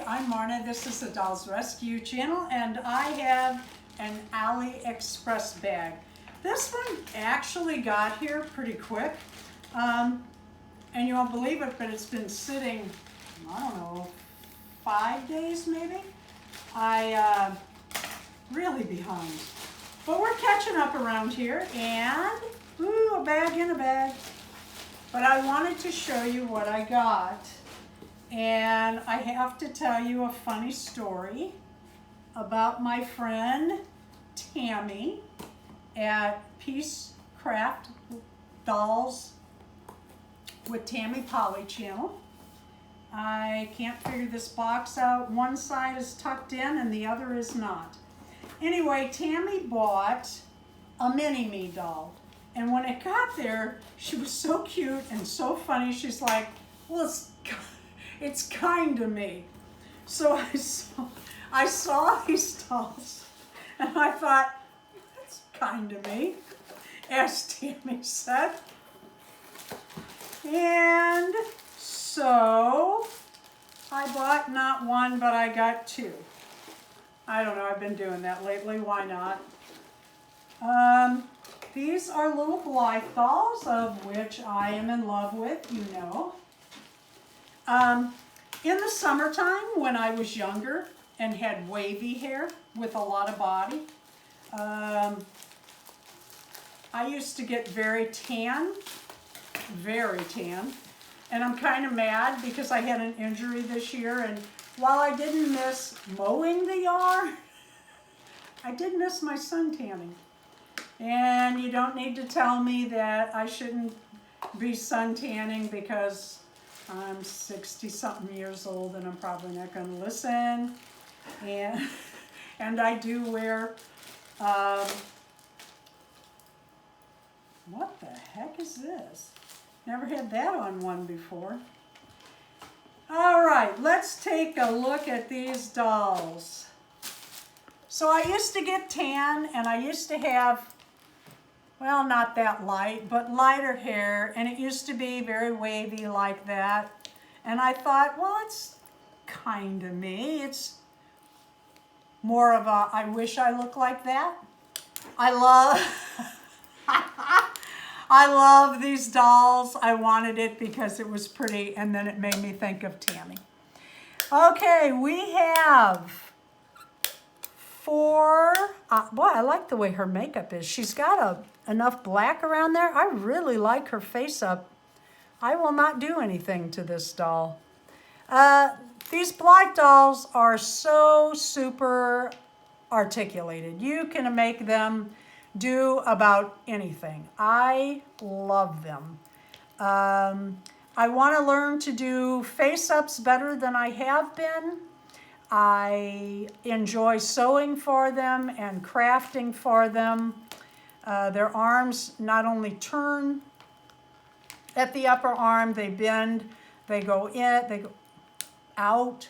I'm Marna. This is the Dolls Rescue channel, and I have an AliExpress bag. This one actually got here pretty quick, and you won't believe it, but it's been sitting, I don't know, 5 days maybe. Really behind. But we're catching up around here, and ooh, a bag in a bag. But I wanted to show you what I got. And I have to tell you a funny story about my friend Tammy at Peace Craft Dolls with Tammy Polly channel. I can't figure this box out. One side is tucked in and the other is not. Anyway, Tammy bought a mini-me doll. And when it got there, she was so cute and so funny. She's like, well, it's kind of me. So I saw these dolls and I thought, that's kind of me, as Tammy said. And so I bought not one, but I got two. I don't know, I've been doing that lately, why not? These are little Blythe dolls, of which I am in love with, you know. In the summertime, when I was younger and had wavy hair with a lot of body, I used to get very tan, and I'm kind of mad because I had an injury this year, and while I didn't miss mowing the yard, I did miss my sun tanning. And you don't need to tell me that I shouldn't be sun tanning because I'm 60-something years old and I'm probably not going to listen. And I do wear, what the heck is this? Never had that on one before. All right, let's take a look at these dolls. So I used to get tan and I used to have, well, not that light, but lighter hair, and it used to be very wavy like that. And I thought, well, it's kind of me. It's more of a, I wish I looked like that. I love these dolls. I wanted it because it was pretty, and then it made me think of Tammy. Okay, we have four, boy, I like the way her makeup is. She's got enough black around there. I really like her face up. I will not do anything to this doll. These Blythe dolls are so super articulated. You can make them do about anything. I love them. I want to learn to do face-ups better than I have been. I enjoy sewing for them and crafting for them. Their arms not only turn at the upper arm, they bend, they go in, they go out,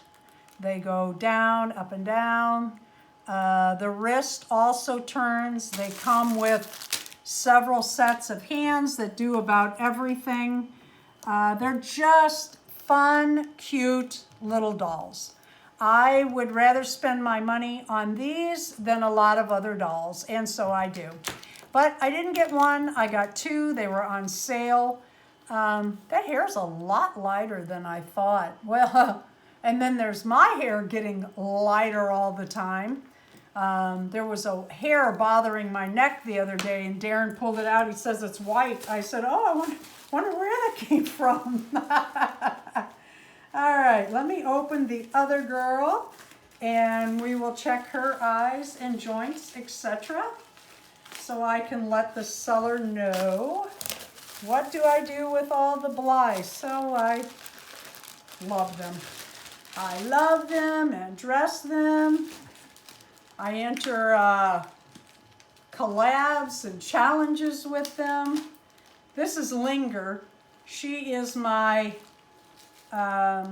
they go down, up and down. The wrist also turns. They come with several sets of hands that do about everything. They're just fun, cute little dolls. I would rather spend my money on these than a lot of other dolls, and so I do. But I didn't get one, I got two. They were on sale. That hair's a lot lighter than I thought. Well, and then there's my hair getting lighter all the time. There was a hair bothering my neck the other day, and Darren pulled it out. He says it's white. I said, oh, I wonder where that came from. All right, let me open the other girl, and we will check her eyes and joints, etc., so I can let the seller know what do I do with all the Blythe. So I love them. I love them and dress them. I enter collabs and challenges with them. This is Linger. She is my, what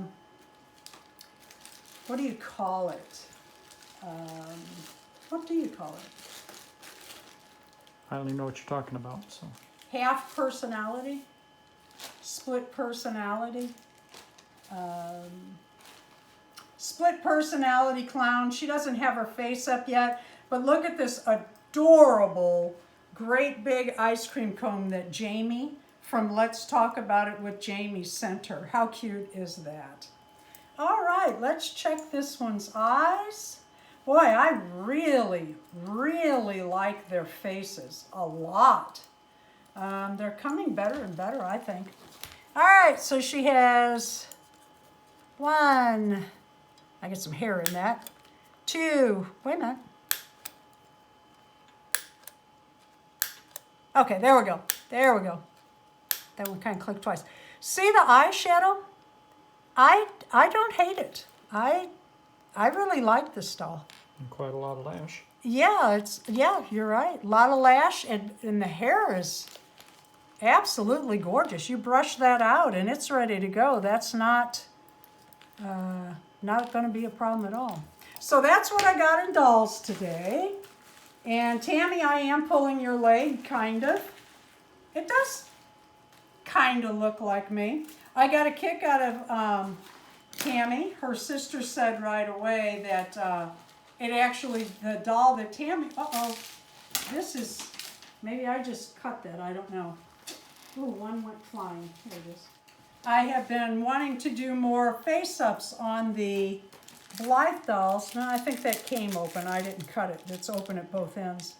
do you call it? What do you call it? I don't even know what you're talking about. So Half personality, split personality. split personality clown. She doesn't have her face up yet, but look at this adorable, great big ice cream cone that Jamie from Let's Talk About It with Jamie sent her. How cute is that? All right, let's check this one's eyes. Boy, I really, really like their faces a lot. They're coming better and better, I think. All right, so she has 1, I get some hair in that. 2, wait a minute. Okay, there we go. There we go. That one kind of clicked twice. See the eyeshadow? I don't hate it. I really like this doll. And quite a lot of lash. Yeah, you're right. A lot of lash, and the hair is absolutely gorgeous. You brush that out and it's ready to go. That's not going to be a problem at all. So that's what I got in dolls today. And Tammy, I am pulling your leg, kind of. It does kind of look like me. I got a kick out of Tammy. Her sister said right away that it actually, the doll that Tammy, this is, maybe I just cut that, I don't know. Ooh, one went flying, here it is. I have been wanting to do more face-ups on the Blythe dolls. No, I think that came open, I didn't cut it, it's open at both ends.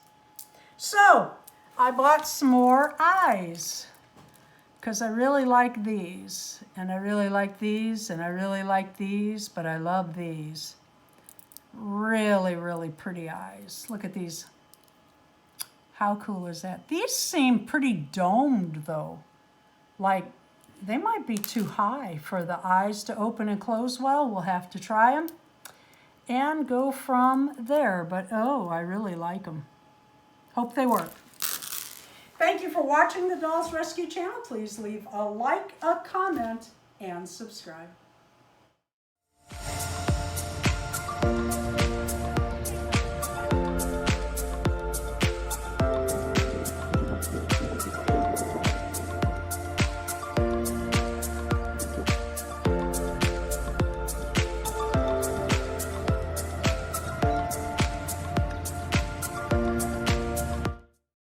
So, I bought some more eyes, because I really like these, and I really like these, and I really like these, but I love these. Really, really pretty eyes. Look at these. How cool is that? These seem pretty domed though. Like they might be too high for the eyes to open and close well. We'll have to try them and go from there. But oh, I really like them. Hope they work. Thank you for watching the Dolls Rescue channel. Please leave a like, a comment, and subscribe.